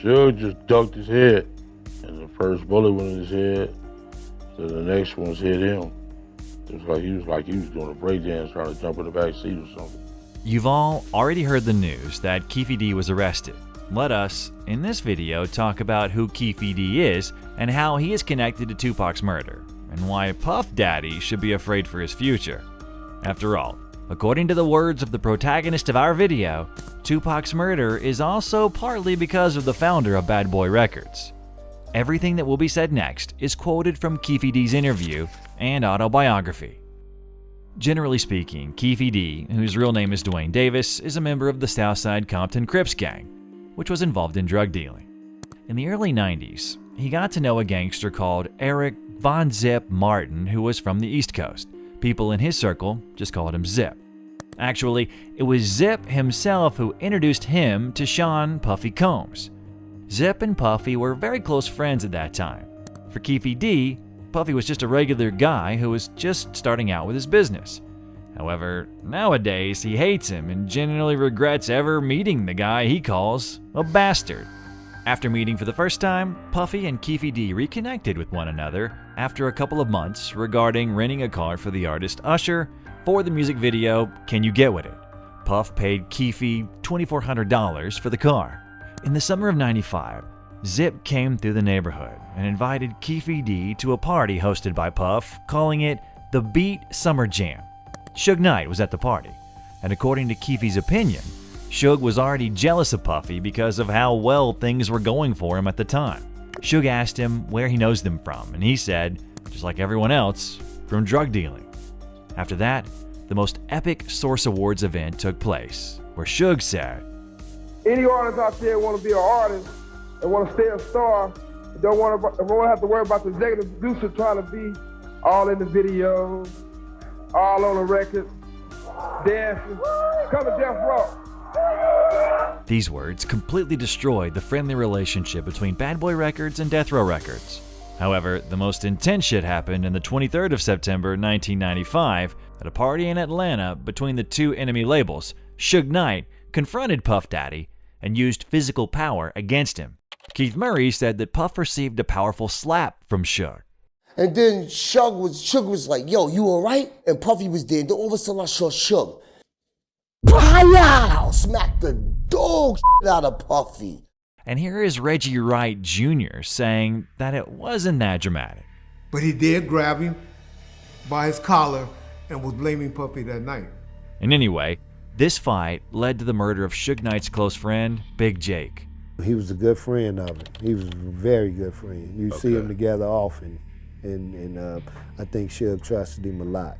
Suge just ducked his head, and the first bullet went in his head, so the next ones hit him. It was like he was doing a breakdance trying to jump in the back seat or something. You've all already heard the news that Kefi D was arrested. Let us, in this video, talk about who Kefi D is and how he is connected to Tupac's murder, and why Puff Daddy should be afraid for his future. After all, according to the words of the protagonist of our video, Tupac's murder is also partly because of the founder of Bad Boy Records. Everything that will be said next is quoted from Kefi D's interview and autobiography. Generally speaking, Kefi D, whose real name is Dwayne Davis, is a member of the Southside Compton Crips gang, which was involved in drug dealing. In the early 90s, he got to know a gangster called Eric Von Zip Martin, who was from the East Coast. People in his circle just called him Zip. Actually, it was Zip himself who introduced him to Sean Puffy Combs. Zip and Puffy were very close friends at that time. For Kefi D, Puffy was just a regular guy who was just starting out with his business. However, nowadays he hates him and genuinely regrets ever meeting the guy he calls a bastard. After meeting for the first time, Puffy and Kefi D reconnected with one another after a couple of months regarding renting a car for the artist Usher for the music video Can You Get With It. Puff paid Kefi $2,400 for the car. In the summer of '95, Zip came through the neighborhood and invited Kefi D to a party hosted by Puff, calling it the Beat Summer Jam. Suge Knight was at the party, and according to Kefi's opinion, Suge was already jealous of Puffy because of how well things were going for him at the time. Suge asked him where he knows them from, and he said, just like everyone else, from drug dealing. After that, the most epic Source Awards event took place, where Suge said, "Any artist out there want to be an artist and want to stay a star, don't want to have to worry about the executive producer trying to be all in the videos, all on the records, dancing, come to Death Row." These words completely destroyed the friendly relationship between Bad Boy Records and Death Row Records. However, the most intense shit happened on the 23rd of September 1995 at a party in Atlanta between the two enemy labels. Suge Knight confronted Puff Daddy and used physical power against him. Keith Murray said that Puff received a powerful slap from Suge. And then Suge was like, "Yo, you all right?" And Puffy was there. And then all of a sudden I saw Suge. Pow! Smacked the dog shit out of Puffy. And here is Reggie Wright Jr. saying that it wasn't that dramatic. But he did grab him by his collar and was blaming Puffy that night. And anyway, this fight led to the murder of Suge Knight's close friend, Big Jake. He was a good friend of him. He was a very good friend. You see them together often, and I think Suge trusted him a lot.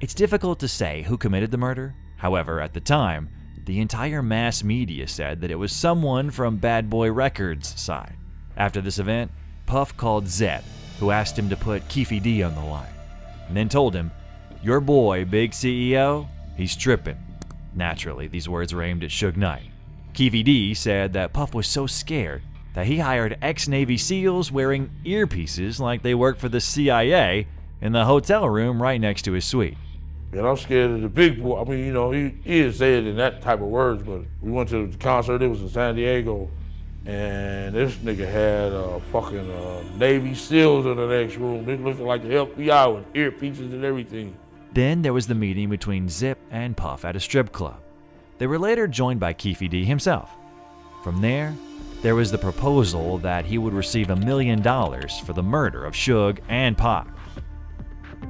It's difficult to say who committed the murder. However, at the time, the entire mass media said that it was someone from Bad Boy Records' side. After this event, Puff called Zep, who asked him to put Kefi D on the line, and then told him, "Your boy, Big CEO, he's tripping." Naturally, these words were aimed at Suge Knight. Kefi D said that Puff was so scared that he hired ex-Navy SEALs wearing earpieces like they worked for the CIA in the hotel room right next to his suite. And I'm scared of the big boy. I mean, you know, he didn't say it in that type of words, but we went to the concert, it was in San Diego, and this nigga had fucking Navy SEALs in the next room. They looked like the FBI with earpieces and everything. Then there was the meeting between Zip and Puff at a strip club. They were later joined by Kefi D himself. From there was the proposal that he would receive $1 million for the murder of Suge and Pac.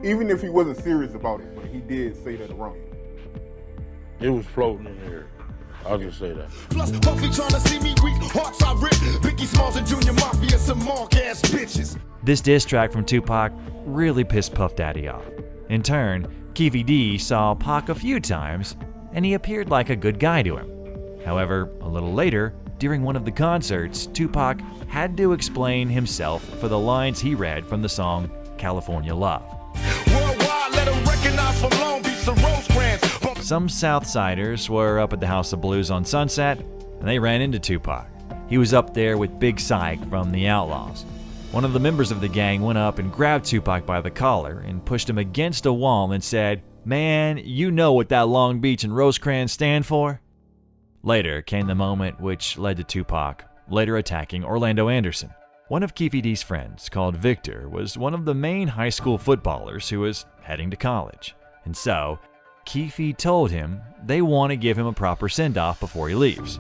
Even if he wasn't serious about it, but he did say that around. It was floating in there. I'll just say that. Plus, Puffy trying to see me weak, hearts I rip. Biggie Smalls and Junior Mafia, some mark-ass bitches. This diss track from Tupac really pissed Puff Daddy off. In turn, Kefi D saw Pac a few times, and he appeared like a good guy to him. However, a little later, during one of the concerts, Tupac had to explain himself for the lines he read from the song California Love. Worldwide, let 'em recognize from Long Beach to Rosecrans. Some Southsiders were up at the House of Blues on Sunset, and they ran into Tupac. He was up there with Big Syke from the Outlaws. One of the members of the gang went up and grabbed Tupac by the collar and pushed him against a wall and said, "Man, you know what that Long Beach and Rosecrans stand for?" Later came the moment which led to Tupac later attacking Orlando Anderson. One of Kefi D's friends, called Victor, was one of the main high school footballers who was heading to college. And so, Kefi told him they want to give him a proper send-off before he leaves.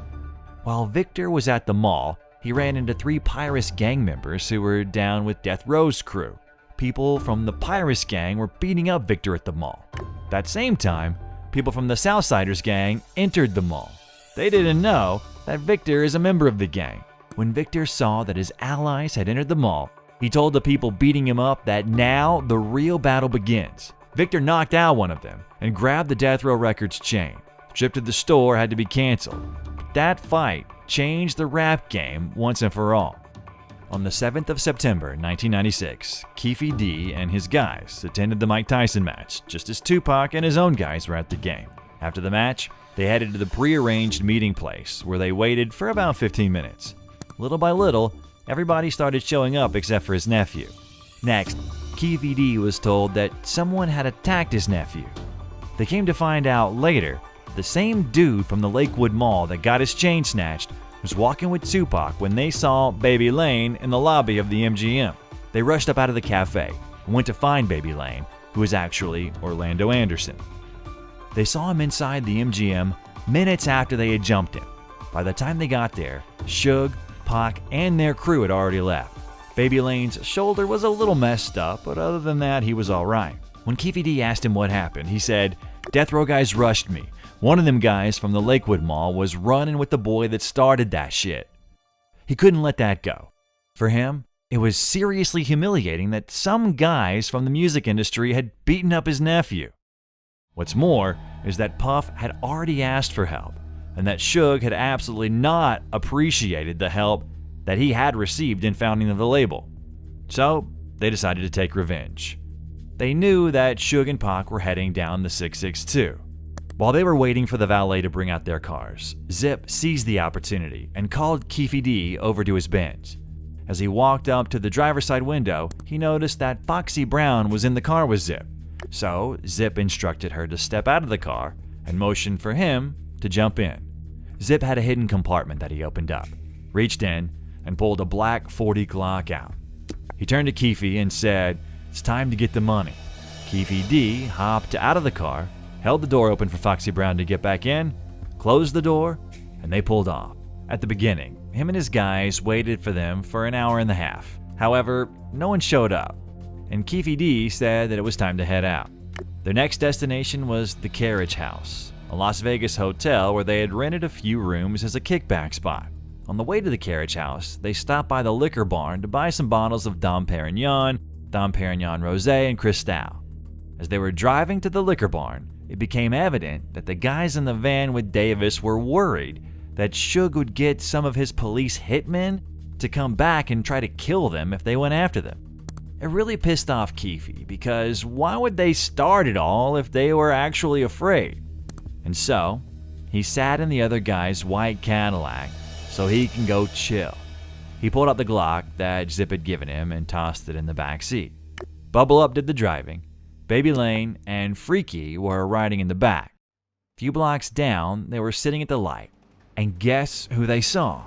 While Victor was at the mall, he ran into 3 Pyrus gang members who were down with Death Row's crew. People from the Pyrus gang were beating up Victor at the mall. That same time, people from the Southsiders gang entered the mall. They didn't know that Victor is a member of the gang. When Victor saw that his allies had entered the mall, he told the people beating him up that now the real battle begins. Victor knocked out one of them and grabbed the Death Row Records chain. The trip to the store had to be canceled. That fight changed the rap game once and for all. On the 7th of September 1996, Kefi D and his guys attended the Mike Tyson match, just as Tupac and his own guys were at the game. After the match, they headed to the pre-arranged meeting place where they waited for about 15 minutes. Little by little, everybody started showing up except for his nephew. Next, Kefi D was told that someone had attacked his nephew. They came to find out later, the same dude from the Lakewood Mall that got his chain snatched was walking with Tupac when they saw Baby Lane in the lobby of the MGM. They rushed up out of the cafe and went to find Baby Lane, who was actually Orlando Anderson. They saw him inside the MGM minutes after they had jumped him. By the time they got there, Suge, Pac, and their crew had already left. Baby Lane's shoulder was a little messed up, but other than that, he was alright. When Kefi D asked him what happened, he said, "Death Row guys rushed me. One of them guys from the Lakewood Mall was running with the boy that started that shit." He couldn't let that go. For him, it was seriously humiliating that some guys from the music industry had beaten up his nephew. What's more is that Puff had already asked for help, and that Suge had absolutely not appreciated the help that he had received in founding the label. So, they decided to take revenge. They knew that Suge and Pac were heading down the 662. While they were waiting for the valet to bring out their cars, Zip seized the opportunity and called Kefi D over to his Benz. As he walked up to the driver's side window, he noticed that Foxy Brown was in the car with Zip. So, Zip instructed her to step out of the car and motioned for him to jump in. Zip had a hidden compartment that he opened up, reached in, and pulled a black 40 Glock out. He turned to Kefi and said, "It's time to get the money." Kefi D hopped out of the car, held the door open for Foxy Brown to get back in, closed the door, and they pulled off. At the beginning, him and his guys waited for them for an hour and a half. However, no one showed up, and Kefi D said that it was time to head out. Their next destination was the Carriage House, a Las Vegas hotel where they had rented a few rooms as a kickback spot. On the way to the Carriage House, they stopped by the liquor barn to buy some bottles of Dom Perignon Rosé, and Cristal. As they were driving to the liquor barn, it became evident that the guys in the van with Davis were worried that Suge would get some of his police hitmen to come back and try to kill them if they went after them. It really pissed off Kefi, because why would they start it all if they were actually afraid? And so, he sat in the other guy's white Cadillac so he can go chill. He pulled out the Glock that Zip had given him and tossed it in the back seat. Bubble Up did the driving. Baby Lane and Freaky were riding in the back. A few blocks down, they were sitting at the light. And guess who they saw?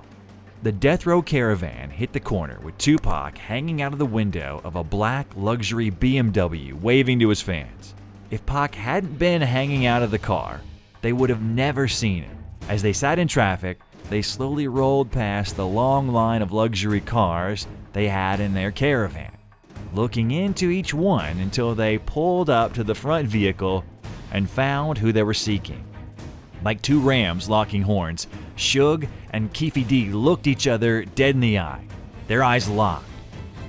The Death Row Caravan hit the corner with Tupac hanging out of the window of a black luxury BMW waving to his fans. If Pac hadn't been hanging out of the car, they would have never seen him. As they sat in traffic, they slowly rolled past the long line of luxury cars they had in their caravan, looking into each one until they pulled up to the front vehicle and found who they were seeking. Like two rams locking horns, Suge and Kefi D looked each other dead in the eye. Their eyes locked.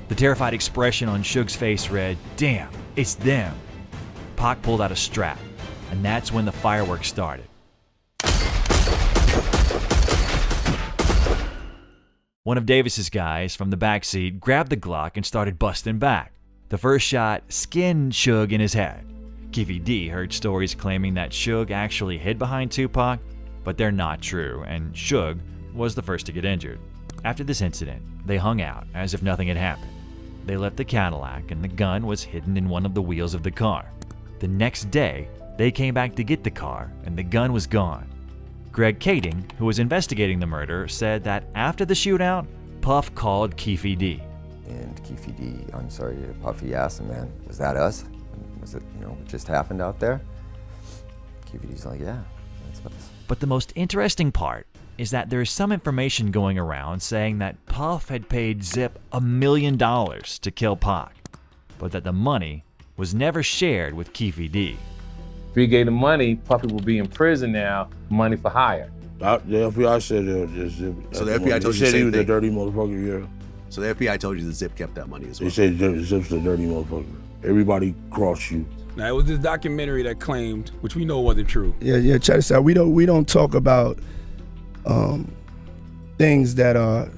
The terrified expression on Suge's face read, "Damn, it's them." Pac pulled out a strap, and that's when the fireworks started. One of Davis's guys from the backseat grabbed the Glock and started busting back. The first shot skinned Suge in his head. Kefi D heard stories claiming that Suge actually hid behind Tupac, but they're not true, and Suge was the first to get injured. After this incident, they hung out as if nothing had happened. They left the Cadillac and the gun was hidden in one of the wheels of the car. The next day, they came back to get the car and the gun was gone. Greg Kading, who was investigating the murder, said that after the shootout, Puff called Kefi D. And Kefi D, I'm sorry, Puffy asked him, man, was that us? Was it, what just happened out there? Kefi D's like, yeah, that's us. But the most interesting part is that there's some information going around saying that Puff had paid Zip $1 million to kill Pac, but that the money was never shared with Kefi D. If he gave the money, Puffy will be in prison now, money for hire. The FBI said it was just Zip. So the FBI told you the They said he same was a thing? dirty motherfucker, yeah. So the FBI told you that Zip kept that money as well? They said Zip's a dirty motherfucker. Everybody crossed you. Now, it was this documentary that claimed, which we know wasn't true. Yeah, check this out. We don't talk about things that are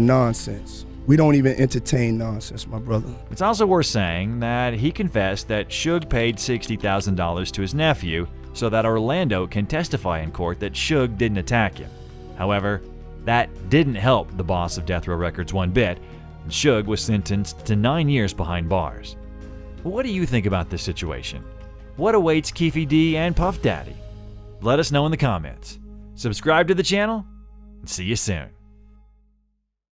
nonsense. We don't even entertain nonsense, my brother. It's also worth saying that he confessed that Suge paid $60,000 to his nephew so that Orlando can testify in court that Suge didn't attack him. However, that didn't help the boss of Death Row Records one bit, and Suge was sentenced to 9 years behind bars. What do you think about this situation? What awaits Kefi D and Puff Daddy? Let us know in the comments. Subscribe to the channel, and see you soon.